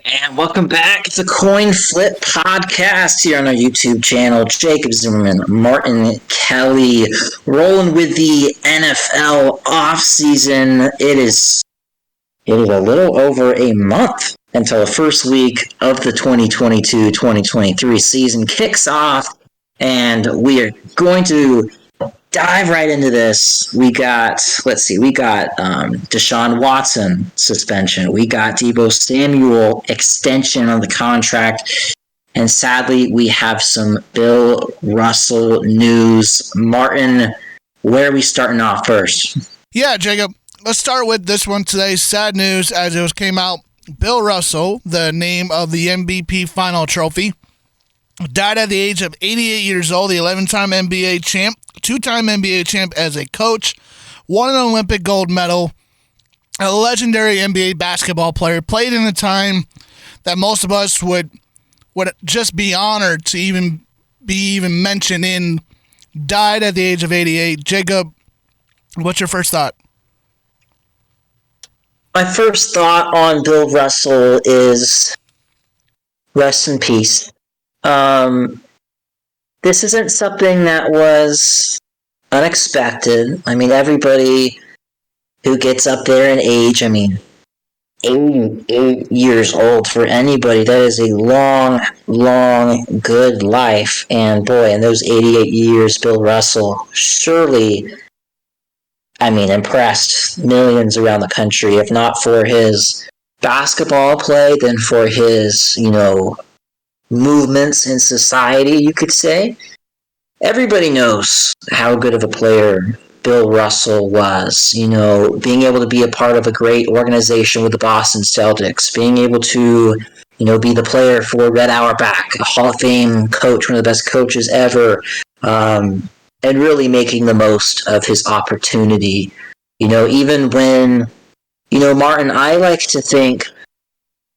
And welcome back to Coin Flip Podcast here on our YouTube channel. Jacob Zimmerman, Martin Kelly, rolling with the NFL offseason. It is a little over a month until the first week of the 2022-2023 season kicks off, and we are going to dive right into this. We got Deshaun Watson suspension. We got Deebo Samuel extension on the contract. And sadly, we have some Bill Russell news. Martin, where are we starting off first? Yeah, Jacob. Let's start with this one today. Sad news as it came out. Bill Russell, the name of the MVP final trophy, died at the age of 88 years old, the 11-time NBA champ, two-time NBA champ as a coach, won an Olympic gold medal, a legendary NBA basketball player, played in a time that most of us would just be honored to even be mentioned in, died at the age of 88. Jacob, what's your first thought? My first thought on Bill Russell is rest in peace. This isn't something that was unexpected. I mean, everybody who gets up there in age, 88 years old for anybody, that is a long, long, good life. And boy, in those 88 years, Bill Russell surely, impressed millions around the country, if not for his basketball play, then for his, movements in society, you could say. Everybody knows how good of a player Bill Russell was. Being able to be a part of a great organization with the Boston Celtics, being able to, be the player for Red Auerbach, a Hall of Fame coach, one of the best coaches ever, and really making the most of his opportunity. Even when, Martin, I like to think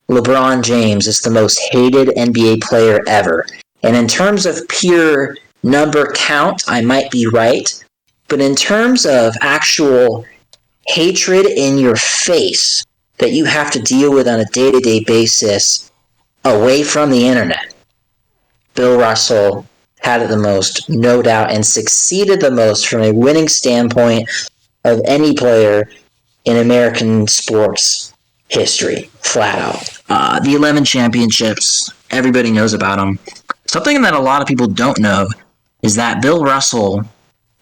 LeBron James is the most hated NBA player ever. And in terms of pure number count, I might be right. But in terms of actual hatred in your face that you have to deal with on a day-to-day basis away from the internet, Bill Russell had it the most, no doubt, and succeeded the most from a winning standpoint of any player in American sports history, flat out. The 11 championships, everybody knows about them. Something that a lot of people don't know is that Bill Russell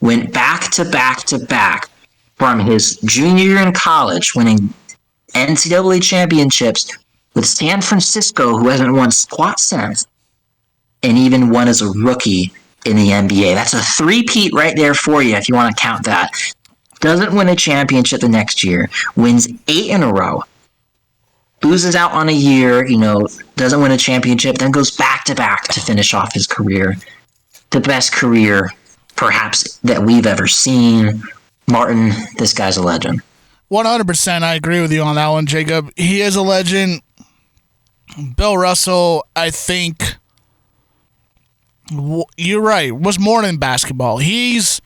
went back to back to back from his junior year in college, winning NCAA championships with San Francisco, who hasn't won squat since, and even won as a rookie in the NBA. That's a three-peat right there for you if you want to count that. Doesn't win a championship the next year, wins 8 in a row, loses out on a year, doesn't win a championship, then goes back-to-back to finish off his career. The best career, perhaps, that we've ever seen. Martin, this guy's a legend. 100%, I agree with you on that one, Jacob. He is a legend. Bill Russell, I think, you're right, was more than basketball. He's...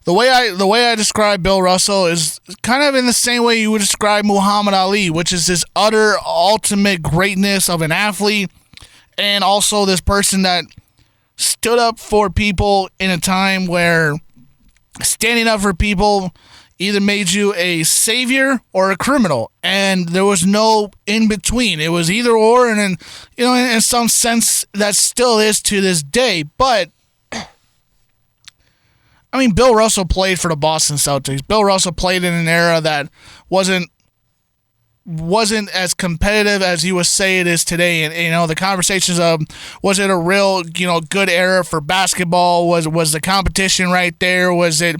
The way I describe Bill Russell is kind of in the same way you would describe Muhammad Ali, which is this utter ultimate greatness of an athlete, and also this person that stood up for people in a time where standing up for people either made you a savior or a criminal, and there was no in between. It was either or, and in some sense that still is to this day. But Bill Russell played for the Boston Celtics. Bill Russell played in an era that wasn't as competitive as you would say it is today. And the conversations of, was it a real good era for basketball? Was the competition right there? Was it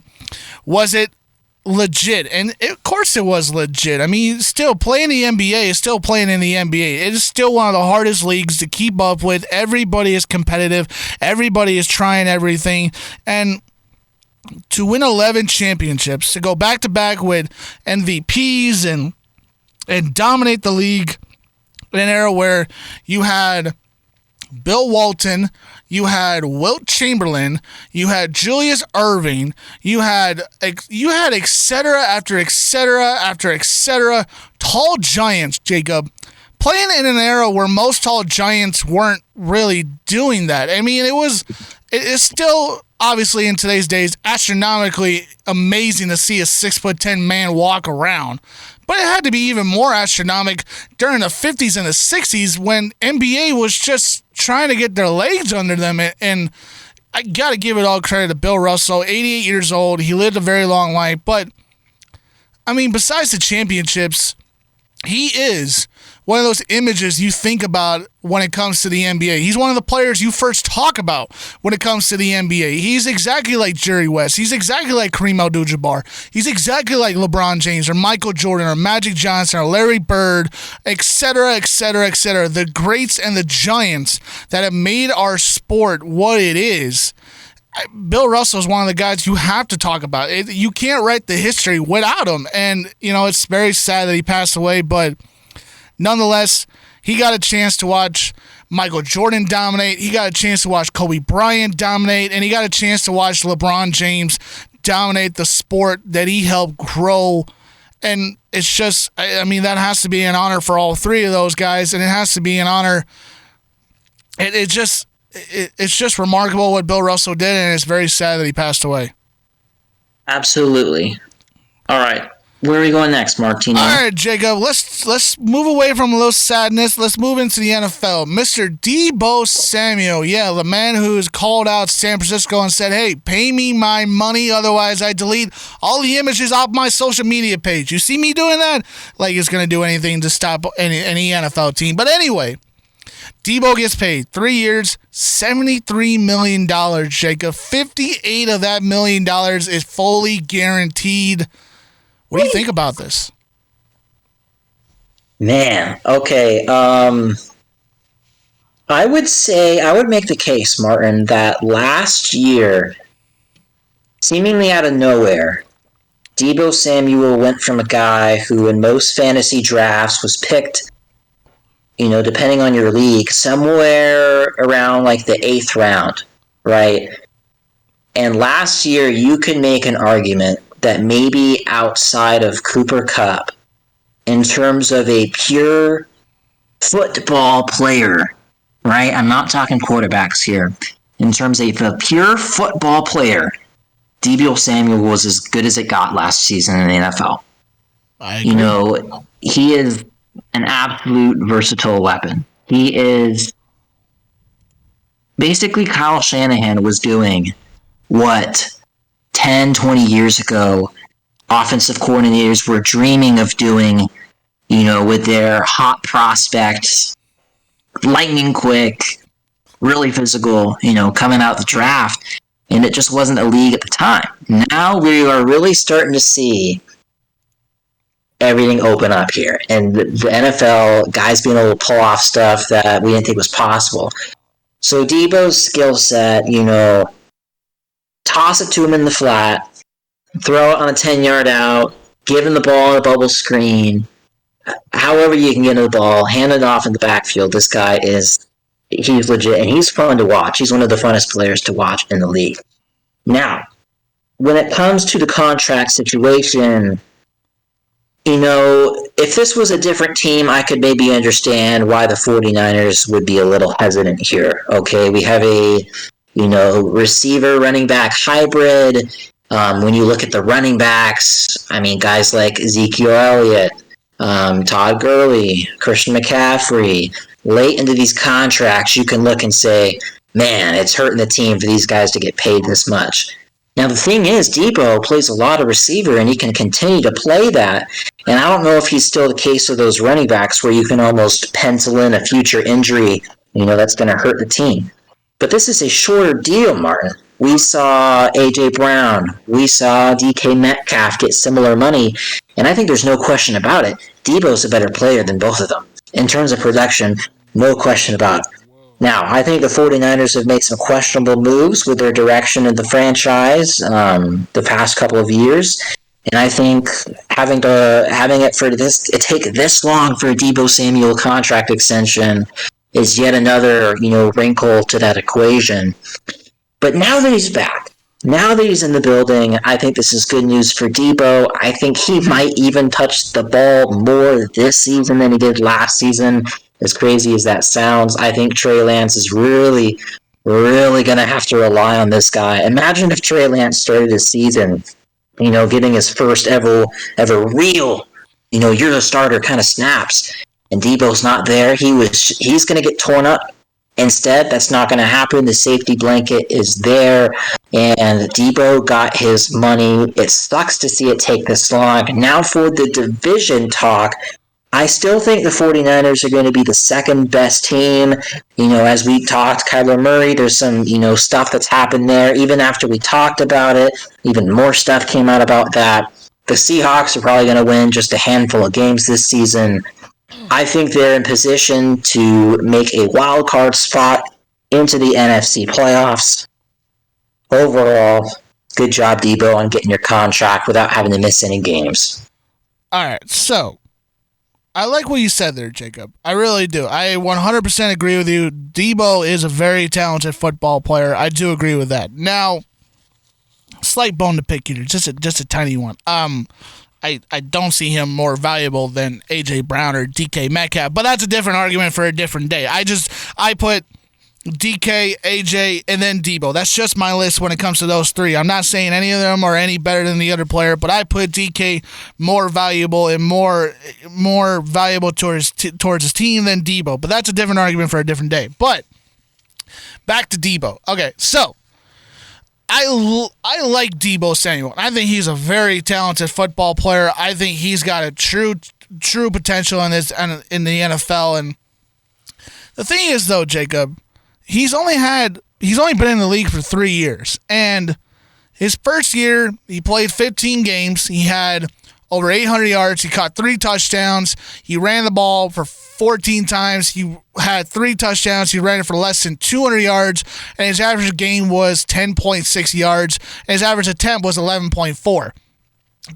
legit? And of course it was legit. Still playing the NBA is still playing in the NBA. It is still one of the hardest leagues to keep up with. Everybody is competitive. Everybody is trying everything. And to win 11 championships, to go back-to-back with MVPs and dominate the league in an era where you had Bill Walton, you had Wilt Chamberlain, you had Julius Erving, you had et cetera after et cetera after et cetera, tall giants, Jacob, playing in an era where most tall giants weren't really doing that. I mean, it's still obviously in today's days astronomically amazing to see a 6'10" man walk around. But it had to be even more astronomical during the 50s and the 60s when NBA was just trying to get their legs under them. And I got to give it all credit to Bill Russell, 88 years old. He lived a very long life. But, I mean, besides the championships, he is one of those images you think about when it comes to the NBA. He's one of the players you first talk about when it comes to the NBA. He's exactly like Jerry West. He's exactly like Kareem Abdul-Jabbar. He's exactly like LeBron James or Michael Jordan or Magic Johnson or Larry Bird, etc., etc., etc. The greats and the giants that have made our sport what it is. Bill Russell is one of the guys you have to talk about. You can't write the history without him. And, it's very sad that he passed away, but nonetheless, he got a chance to watch Michael Jordan dominate. He got a chance to watch Kobe Bryant dominate. And he got a chance to watch LeBron James dominate the sport that he helped grow. And it's just, that has to be an honor for all three of those guys. And it has to be an honor. It's just remarkable what Bill Russell did. And it's very sad that he passed away. Absolutely. All right. Where are we going next, Martino? All right, Jacob. Let's move away from a little sadness. Let's move into the NFL. Mr. Deebo Samuel, the man who's called out San Francisco and said, "Hey, pay me my money, otherwise I delete all the images off my social media page." You see me doing that? Like it's gonna do anything to stop any NFL team. But anyway, Deebo gets paid 3 years, $73 million. Jacob, 58 of that $1 million is fully guaranteed. What do you think about this? Man, okay. I would make the case, Martin, that last year, seemingly out of nowhere, Deebo Samuel went from a guy who in most fantasy drafts was picked, depending on your league, somewhere around like the 8th round, right? And last year, you could make an argument that maybe outside of Cooper Kupp, in terms of a pure football player, right? I'm not talking quarterbacks here. In terms of a pure football player, Deebo Samuel was as good as it got last season in the NFL. I agree. He is an absolute versatile weapon. He is basically Kyle Shanahan was doing what 10, 20 years ago, offensive coordinators were dreaming of doing, with their hot prospects, lightning quick, really physical, coming out the draft. And it just wasn't a league at the time. Now we are really starting to see everything open up here. And the NFL, guys being able to pull off stuff that we didn't think was possible. So Deebo's skill set, toss it to him in the flat, throw it on a 10-yard out, give him the ball on a bubble screen, however you can get him the ball, hand it off in the backfield. This guy he's legit, and he's fun to watch. He's one of the funnest players to watch in the league. Now, when it comes to the contract situation, if this was a different team, I could maybe understand why the 49ers would be a little hesitant here. Okay, we have a receiver running back hybrid. When you look at the running backs, guys like Ezekiel Elliott, Todd Gurley, Christian McCaffrey, late into these contracts, you can look and say, man, it's hurting the team for these guys to get paid this much. Now, the thing is, Deebo plays a lot of receiver, and he can continue to play that. And I don't know if he's still the case with those running backs where you can almost pencil in a future injury, that's going to hurt the team. But this is a shorter deal, Martin. We saw A.J. Brown. We saw DK Metcalf get similar money. And I think there's no question about it. Deebo's a better player than both of them. In terms of production, no question about it. Now, I think the 49ers have made some questionable moves with their direction of the franchise the past couple of years. And I think having it take this long for a Deebo Samuel contract extension is yet another, wrinkle to that equation. But now that he's back, Now that he's in the building, I think this is good news for Deebo. I think he might even touch the ball more this season than he did last season. As crazy as that sounds, I think Trey Lance is really, really going to have to rely on this guy. Imagine if Trey Lance started his season, getting his first ever real, you're the starter kind of snaps, and Deebo's not there. He's going to get torn up. Instead, that's not going to happen. The safety blanket is there, and Deebo got his money. It sucks to see it take this long. Now for the division talk, I still think the 49ers are going to be the second best team. As we talked, Kyler Murray, there's some, stuff that's happened there. Even after we talked about it, even more stuff came out about that. The Seahawks are probably going to win just a handful of games this season. I think they're in position to make a wild card spot into the NFC playoffs. Overall, good job, Deebo, on getting your contract without having to miss any games. All right, so I like what you said there, Jacob. I really do. I 100% agree with you. Deebo is a very talented football player. I do agree with that. Now, slight bone to pick here, just a tiny one. I don't see him more valuable than A.J. Brown or DK Metcalf, but that's a different argument for a different day. I put DK, AJ, and then Deebo. That's just my list when it comes to those three. I'm not saying any of them are any better than the other player, but I put DK more valuable and more valuable towards his team than Deebo. But that's a different argument for a different day. But back to Deebo. Okay, so I like Deebo Samuel. I think he's a very talented football player. I think he's got a true potential in the NFL. And the thing is, though, Jacob, he's only been in the league for 3 years. And his first year, he played 15 games. He had over 800 yards. He caught 3 touchdowns. He ran the ball for 14 times. He had 3 touchdowns. He ran it for less than 200 yards. And his average game was 10.6 yards. And his average attempt was 11.4.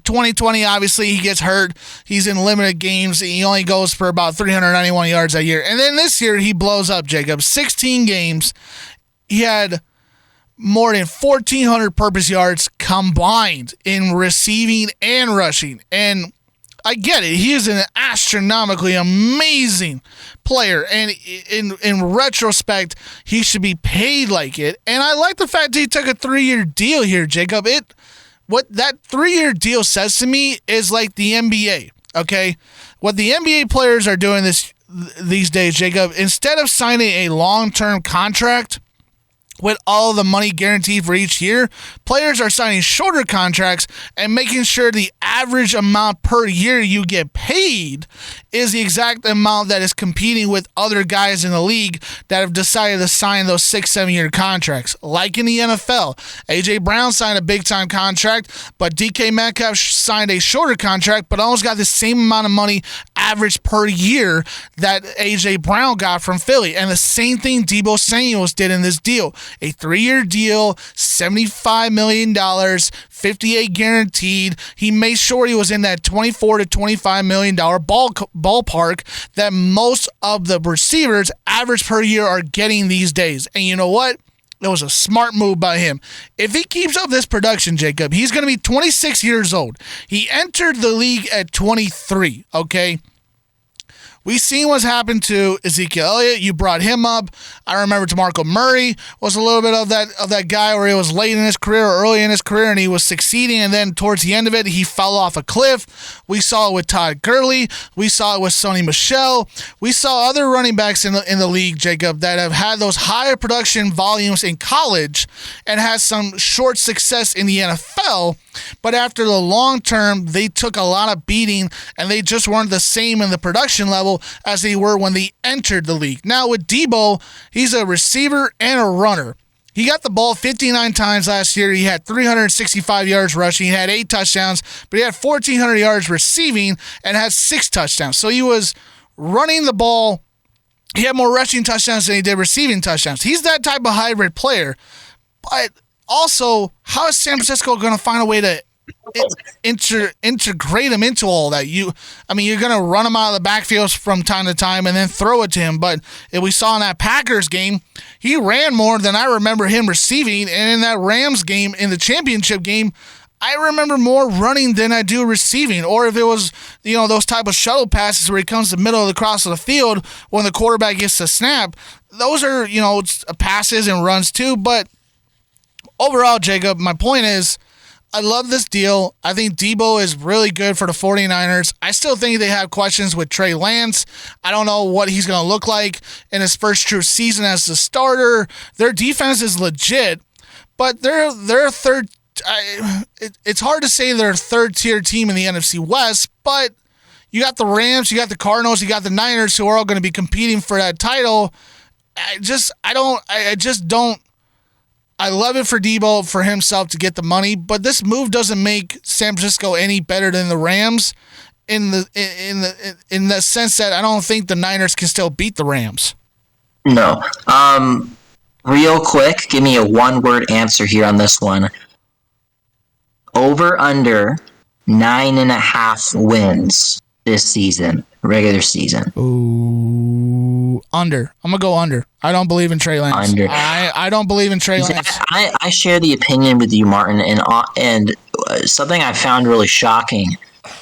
2020, obviously, he gets hurt. He's in limited games. He only goes for about 391 yards a year. And then this year, he blows up, Jacob. 16 games. He had more than 1,400 purpose yards combined in receiving and rushing. And I get it. He is an astronomically amazing player. And in retrospect, he should be paid like it. And I like the fact that he took a 3-year deal here, Jacob. What that 3-year deal says to me is like the NBA, okay? What the NBA players are doing these days, Jacob, instead of signing a long-term contract with all the money guaranteed for each year, players are signing shorter contracts and making sure the average amount per year you get paid is the exact amount that is competing with other guys in the league that have decided to sign those 6-7 year contracts. Like in the NFL, A.J. Brown signed a big-time contract, but DK Metcalf signed a shorter contract, but almost got the same amount of money average per year that A.J. Brown got from Philly. And the same thing Deebo Samuel did in this deal. A 3-year deal, $75 million, 58 guaranteed. He made sure he was in that $24 to $25 million ballpark that most of the receivers average per year are getting these days. And you know what? It was a smart move by him. If he keeps up this production, Jacob, he's going to be 26 years old. He entered the league at 23, okay? We've seen what's happened to Ezekiel Elliott. You brought him up. I remember DeMarco Murray was a little bit of that guy where he was late in his career or early in his career and he was succeeding, and then towards the end of it, he fell off a cliff. We saw it with Todd Gurley. We saw it with Sony Michel. We saw other running backs in the league, Jacob, that have had those higher production volumes in college and had some short success in the NFL. But after the long term, they took a lot of beating and they just weren't the same in the production level as they were when they entered the league. Now with Deebo, he's a receiver and a runner. He got the ball 59 times last year. He had 365 yards rushing. He had 8 touchdowns, but he had 1,400 yards receiving and had 6 touchdowns. So he was running the ball. He had more rushing touchdowns than he did receiving touchdowns. He's that type of hybrid player. But also, how is San Francisco going to find a way to integrate him into all that. You're going to run him out of the backfield from time to time and then throw it to him. But if we saw in that Packers game, he ran more than I remember him receiving. And in that Rams game, in the championship game, I remember more running than I do receiving. Or if it was, those type of shuttle passes where he comes to the middle of the cross of the field when the quarterback gets the snap, those are, passes and runs too. But overall, Jacob, my point is, I love this deal. I think Deebo is really good for the 49ers. I still think they have questions with Trey Lance. I don't know what he's going to look like in his first true season as the starter. Their defense is legit, but they're third. It's hard to say they're a third-tier team in the NFC West, but you got the Rams, you got the Cardinals, you got the Niners, who are all going to be competing for that title. I love it for Deebo, for himself to get the money, but this move doesn't make San Francisco any better than the Rams in the sense that I don't think the Niners can still beat the Rams. No. Real quick, give me a one-word answer here on this one. Over under 9.5 wins this season, regular season. Ooh, under. I'm gonna go under. I don't believe in Trey Lance. Under. I don't believe in Trey Lance. I share the opinion with you, Martin, and something I found really shocking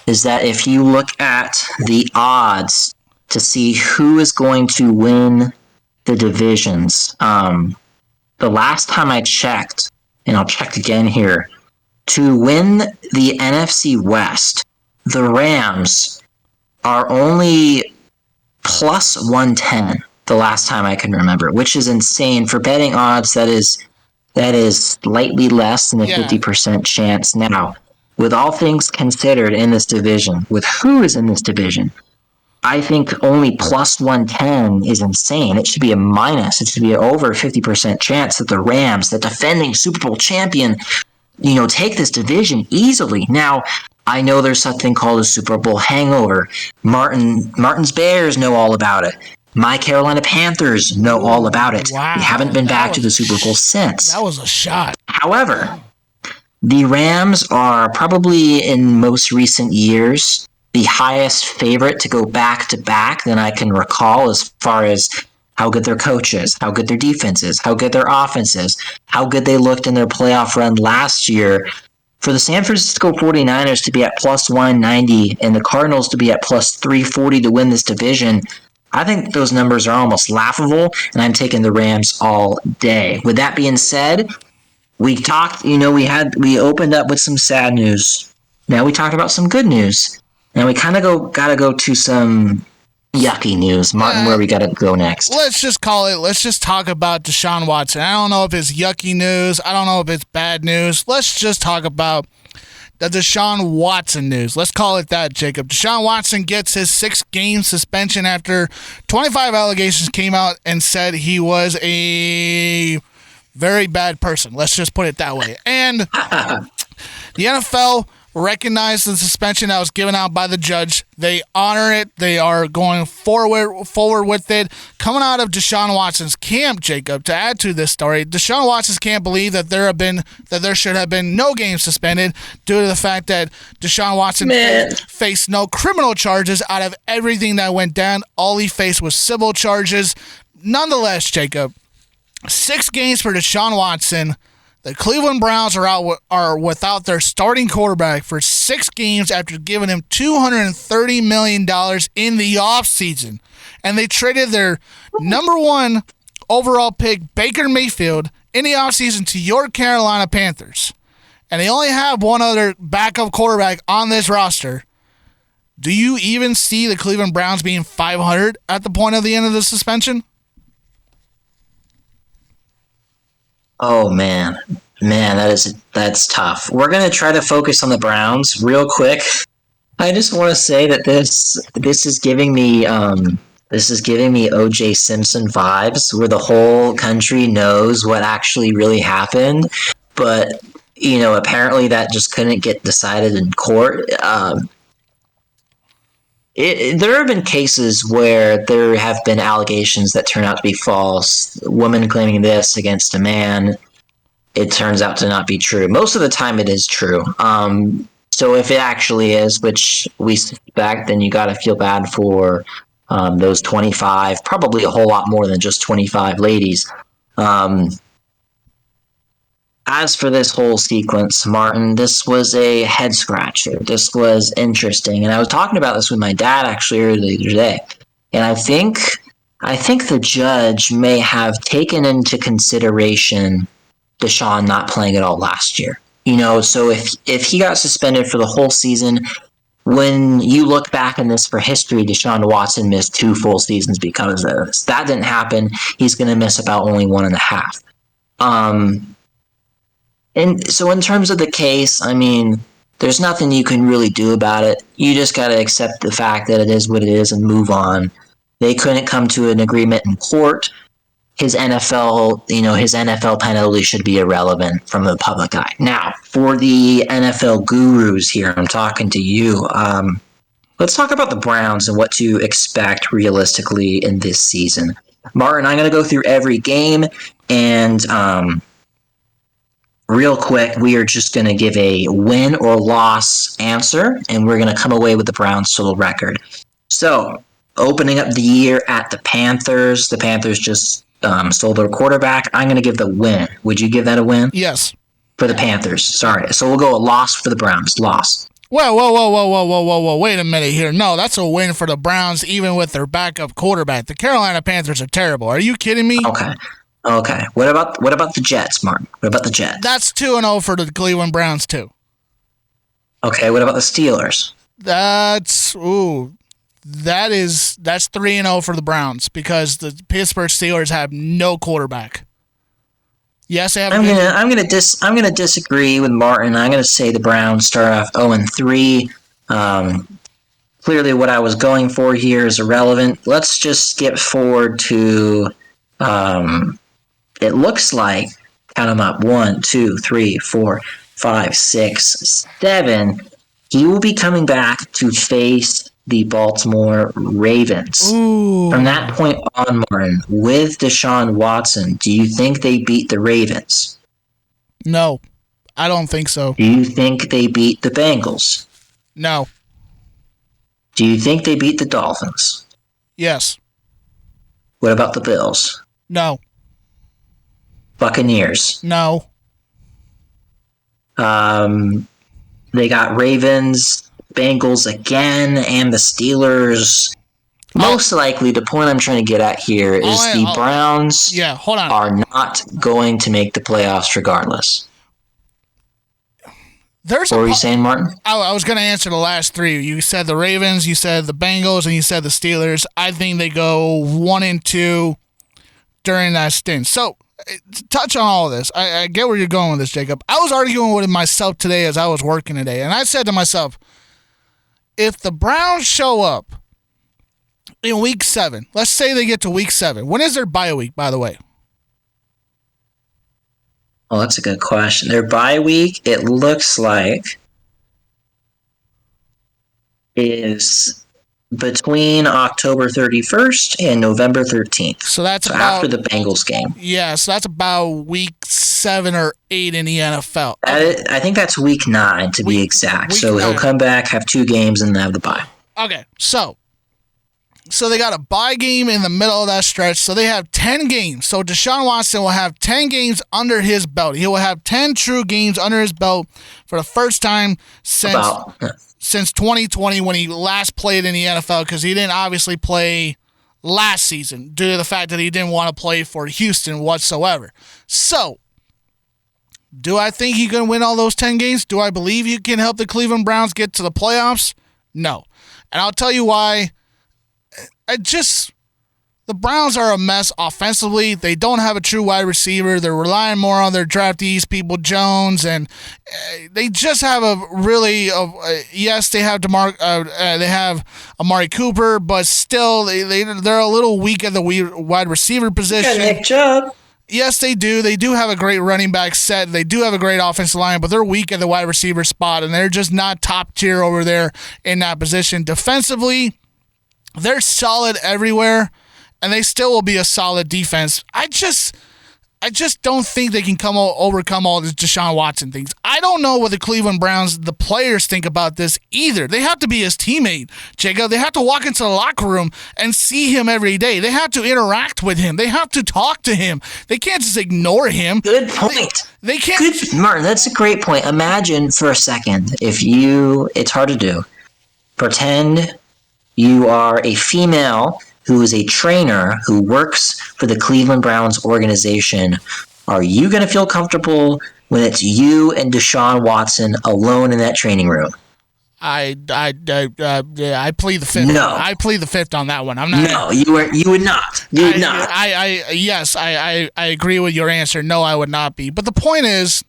is that if you look at the odds to see who is going to win the divisions, the last time I checked, and I'll check again here, to win the NFC West, the Rams are only plus 110 the last time I can remember, which is insane. For betting odds, that is slightly less than a 50% chance. Now, with all things considered in this division, with who is in this division, I think only plus 110 is insane. It should be a minus. It should be an over 50% chance that the Rams, the defending Super Bowl champion, take this division easily. Now, I know there's something called a Super Bowl hangover. Martin's Bears know all about it. My Carolina Panthers know all about it. Wow. We haven't been back to the Super Bowl since. That was a shot. However, the Rams are probably in most recent years the highest favorite to go back-to-back than I can recall, as far as how good their coach is, how good their defense is, how good their offense is, how good they looked in their playoff run last year. For the San Francisco 49ers to be at plus 190 and the Cardinals to be at plus 340 to win this division, I think those numbers are almost laughable, and I'm taking the Rams all day. With that being said, we talked, we opened up with some sad news. Now we talked about some good news. Now we kind of got to go to some yucky news. Martin, where we got to go next? Let's just talk about Deshaun Watson. I don't know if it's yucky news. I don't know if it's bad news. Let's just talk about the Deshaun Watson news. Let's call it that, Jacob. Deshaun Watson gets his 6-game suspension after 25 allegations came out and said he was a very bad person. Let's just put it that way. And the NFL recognized the suspension that was given out by the judge. They honor it. They are going forward with it. Coming out of Deshaun Watson's camp, Jacob, to add to this story, Deshaun Watson's camp believe that there should have been no games suspended due to the fact that Deshaun Watson faced no criminal charges out of everything that went down. All he faced was civil charges. Nonetheless, Jacob, 6 games for Deshaun Watson. The Cleveland Browns are without their starting quarterback for 6 games after giving him $230 million in the offseason. And they traded their number 1 overall pick, Baker Mayfield, in the offseason to your Carolina Panthers. And they only have one other backup quarterback on this roster. Do you even see the Cleveland Browns being 500 at the point of the end of the suspension? Oh, man, that's tough. We're going to try to focus on the Browns real quick. I just want to say that this is giving me O.J. Simpson vibes, where the whole country knows what actually really happened, but apparently that just couldn't get decided in court. There have been cases where there have been allegations that turn out to be false. A woman claiming this against a man. it turns out to not be true. Most of the time it is true. So if it actually is, which we suspect, then you got to feel bad for those 25, probably a whole lot more than just 25 ladies. As for this whole sequence, Martin, this was a head scratcher. This was interesting. And I was talking about this with my dad actually earlier today. And I think the judge may have taken into consideration Deshaun not playing at all last year. So if he got suspended for the whole season, when you look back in this for history, Deshaun Watson missed 2 full seasons because of this. That didn't happen. He's going to miss about only 1.5. And so in terms of the case, I mean, there's nothing you can really do about it. You just got to accept the fact that it is what it is and move on. They couldn't come to an agreement in court. His NFL penalty should be irrelevant from the public eye. Now, for the NFL gurus here, I'm talking to you. Let's talk about the Browns and what to expect realistically in this season. Martin, I'm going to go through every game, and real quick, we are just going to give a win or loss answer, and we're going to come away with the Browns total record. So, opening up the year at the Panthers just stole their quarterback. I'm going to give the win. Would you give that a win? Yes. For the Panthers. Sorry. So we'll go a loss for the Browns. Loss. Whoa. Wait a minute here. No, that's a win for the Browns, even with their backup quarterback. The Carolina Panthers are terrible. Are you kidding me? Okay. What about the Jets, Martin? What about the Jets? That's 2-0 for the Cleveland Browns, too. Okay, what about the Steelers? That's 3-0 for the Browns because the Pittsburgh Steelers have no quarterback. Yes, they have. I'm gonna disagree with Martin. I'm gonna say the Browns start off 0-3. Clearly, what I was going for here is irrelevant. Let's just skip forward to. It looks like, count them up, 1, 2, 3, 4, 5, 6, 7. He will be coming back to face the Baltimore Ravens. Ooh. From that point on, Martin, with Deshaun Watson, do you think they beat the Ravens? No, I don't think so. Do you think they beat the Bengals? No. Do you think they beat the Dolphins? Yes. What about the Bills? No. Buccaneers? No. They got Ravens, Bengals again, and the Steelers. Most likely, the point I'm trying to get at here is the Browns are not going to make the playoffs regardless. What were you saying, Martin? I was going to answer the last 3. You said the Ravens, you said the Bengals, and you said the Steelers. I think they go 1-2 during that stint. So, touch on all of this. I get where you're going with this, Jacob. I was arguing with myself today as I was working today, and I said to myself, if the Browns show up in Week 7, let's say they get to Week 7. When is their bye week, by the way? Well, that's a good question. Their bye week, it looks like, is between October 31st and November 13th. So that's about, after the Bengals game. Yeah, so that's about Week 7 or 8 in the NFL. I think that's Week 9 to be exact. So he'll come back, have 2 games, and then have the bye. Okay, so they got a bye game in the middle of that stretch. So they have 10 games. So Deshaun Watson will have 10 games under his belt. He will have 10 true games under his belt for the first time since 2020 when he last played in the NFL, because he didn't obviously play last season due to the fact that he didn't want to play for Houston whatsoever. So, do I think he can win all those 10 games? Do I believe he can help the Cleveland Browns get to the playoffs? No. And I'll tell you why. The Browns are a mess offensively. They don't have a true wide receiver. They're relying more on their draftees, People Jones, and they just have yes, they have they have Amari Cooper, but still they're a little weak at the wide receiver position. You got Nick Chubb. Yes, they do. They do have a great running back set. They do have a great offensive line, but they're weak at the wide receiver spot, and they're just not top tier over there in that position. Defensively, they're solid everywhere, and they still will be a solid defense. I just don't think they can overcome all this Deshaun Watson things. I don't know what the Cleveland Browns, the players, think about this either. They have to be his teammate, Jacob. They have to walk into the locker room and see him every day. They have to interact with him. They have to talk to him. They can't just ignore him. Good point. They can't. Good, Martin, that's a great point. Imagine for a second, it's hard to do. Pretend you are a female who is a trainer who works for the Cleveland Browns organization. Are you going to feel comfortable when it's you and Deshaun Watson alone in that training room? I plead the fifth. No. I plead the fifth on that one. I'm not. No, you would not. You would not. Yes, I agree with your answer. No, I would not be. But the point is,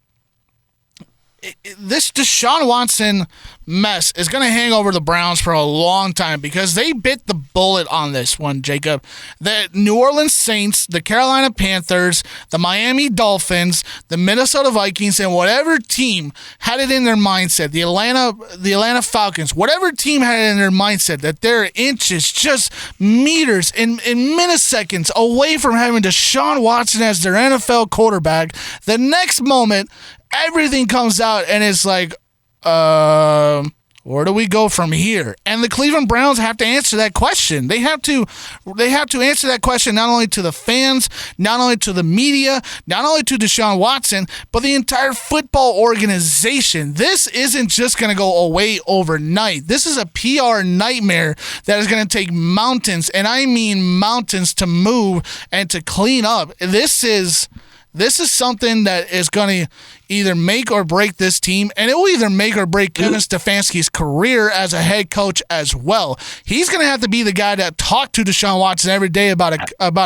this Deshaun Watson mess is going to hang over the Browns for a long time because they bit the bullet on this one, Jacob. The New Orleans Saints, the Carolina Panthers, the Miami Dolphins, the Minnesota Vikings, and whatever team had it in their mindset, the Atlanta Falcons, whatever team had it in their mindset that they're inches, just meters in milliseconds away from having Deshaun Watson as their NFL quarterback, the next moment, everything comes out and it's like, where do we go from here? And the Cleveland Browns have to answer that question. They have to answer that question not only to the fans, not only to the media, not only to Deshaun Watson, but the entire football organization. This isn't just going to go away overnight. This is a PR nightmare that is going to take mountains, and I mean mountains, to move and to clean up. This is something that is going to either make or break this team, and it will either make or break Kevin Stefanski's career as a head coach as well. He's going to have to be the guy that talk to Deshaun Watson every day about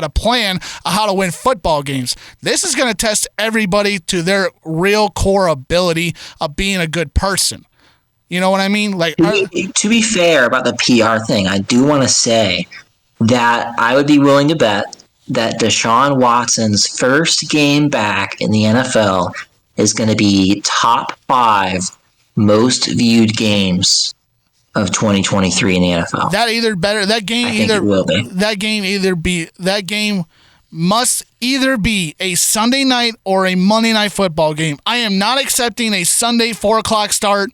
a plan of how to win football games. This is going to test everybody to their real core ability of being a good person. You know what I mean? Like, to be fair about the PR thing, I do want to say that I would be willing to bet that Deshaun Watson's first game back in the NFL is going to be top 5 most viewed games of 2023 in the NFL. That game must either be a Sunday night or a Monday night football game. I am not accepting a Sunday 4:00 start.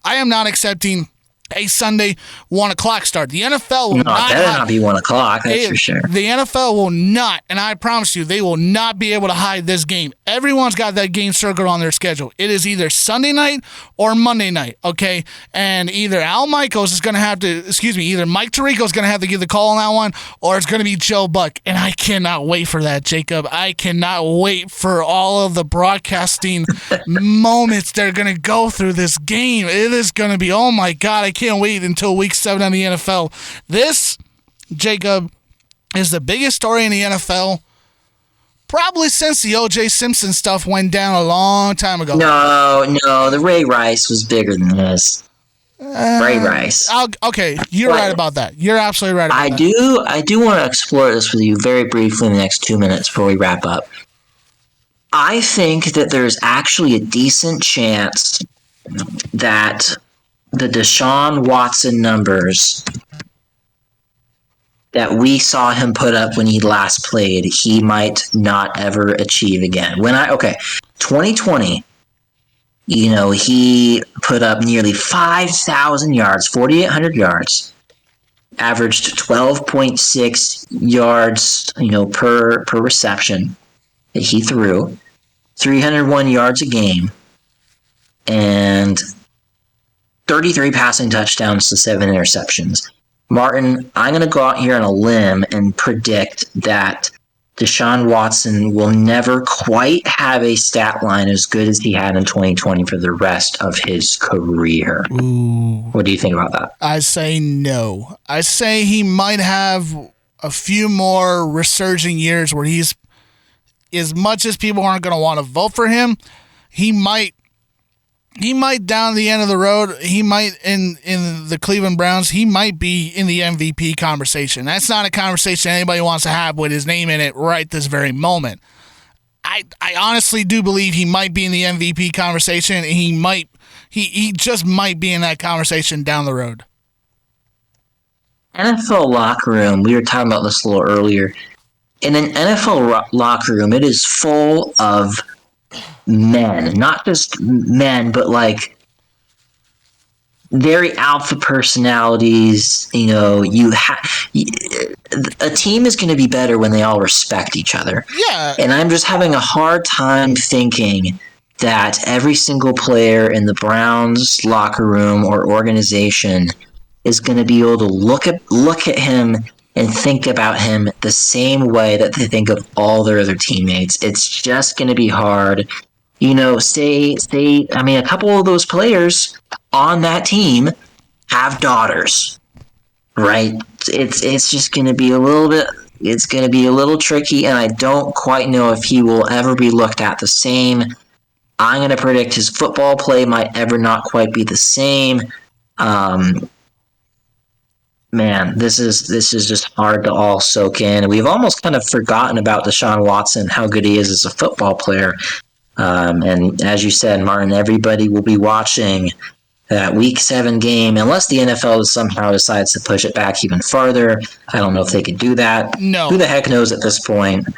I am not accepting a Sunday 1:00 start. The NFL will not be 1:00. That's for sure. The NFL will not, and I promise you, they will not be able to hide this game. Everyone's got that game circled on their schedule. It is either Sunday night or Monday night, okay? And either either Mike Tirico is going to have to give the call on that one, or it's going to be Joe Buck. And I cannot wait for that, Jacob. I cannot wait for all of the broadcasting moments that are going to go through this game. It is going to be, oh my God, I can't wait until week 7 on the NFL. This, Jacob, is the biggest story in the NFL probably since the O.J. Simpson stuff went down a long time ago. No, the Ray Rice was bigger than this. Ray Rice. Okay, you're right about that. You're absolutely right about that. I do want to explore this with you very briefly in the next 2 minutes before we wrap up. I think that there's actually a decent chance that the Deshaun Watson numbers that we saw him put up when he last played, he might not ever achieve again. 2020, he put up nearly 5,000 yards, 4,800 yards, averaged 12.6 yards, per reception that he threw, 301 yards a game, and 33 passing touchdowns to 7 interceptions. Martin, I'm going to go out here on a limb and predict that Deshaun Watson will never quite have a stat line as good as he had in 2020 for the rest of his career. Ooh. What do you think about that? I say no. I say he might have a few more resurging years where he's, as much as people aren't going to want to vote for him, he might down the end of the road, he might in the Cleveland Browns, he might be in the MVP conversation. That's not a conversation anybody wants to have with his name in it right this very moment. I honestly do believe he might be in the MVP conversation, and he just might be in that conversation down the road. NFL locker room, we were talking about this a little earlier. in an NFL locker room, it is full of men, not just men, but like very alpha personalities. You know, a team is going to be better when they all respect each other. Yeah. And I'm just having a hard time thinking that every single player in the Browns locker room or organization is going to be able to look at him and think about him the same way that they think of all their other teammates. It's just going to be hard. You know, a couple of those players on that team have daughters, right? It's just going to be a little bit. It's going to be a little tricky, and I don't quite know if he will ever be looked at the same. I'm going to predict his football play might ever not quite be the same. Man, this is just hard to all soak in. We've almost kind of forgotten about Deshaun Watson, how good he is as a football player. And as you said, Martin, everybody will be watching that Week 7 game, unless the NFL somehow decides to push it back even farther. I don't know if they could do that. No. Who the heck knows at this point?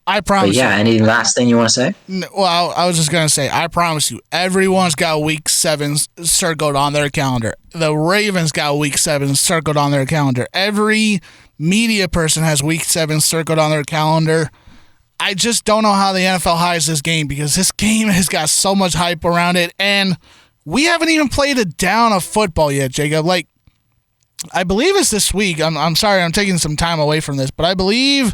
I promise. But yeah, any last thing you want to say? Well, I was just going to say, I promise you, everyone's got Week 7 circled on their calendar. The Ravens got Week 7 circled on their calendar. Every media person has Week 7 circled on their calendar. I just don't know how the NFL hides this game, because this game has got so much hype around it, and we haven't even played a down of football yet, Jacob. Like, I believe it's this week. I'm sorry, I'm taking some time away from this, but I believe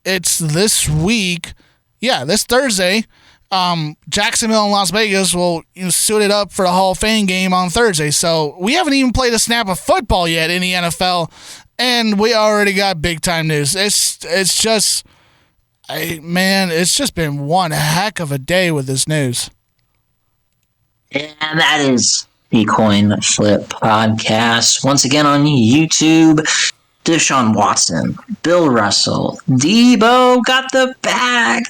it's this week. Yeah, this Thursday. Jacksonville and Las Vegas will suit it up for the Hall of Fame game on Thursday. So we haven't even played a snap of football yet in the NFL, and we already got big time news. It's just been one heck of a day with this news. And that is the Coin Flip Podcast. Once again on YouTube, Deshaun Watson, Bill Russell, Deebo got the bag.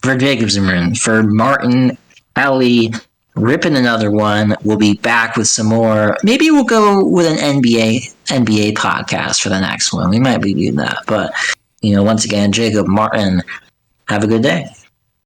For Jacob Zimmerman, for Martin, Ellie, ripping another one. We'll be back with some more. Maybe we'll go with an NBA podcast for the next one. We might be doing that. But, once again, Jacob, Martin, have a good day.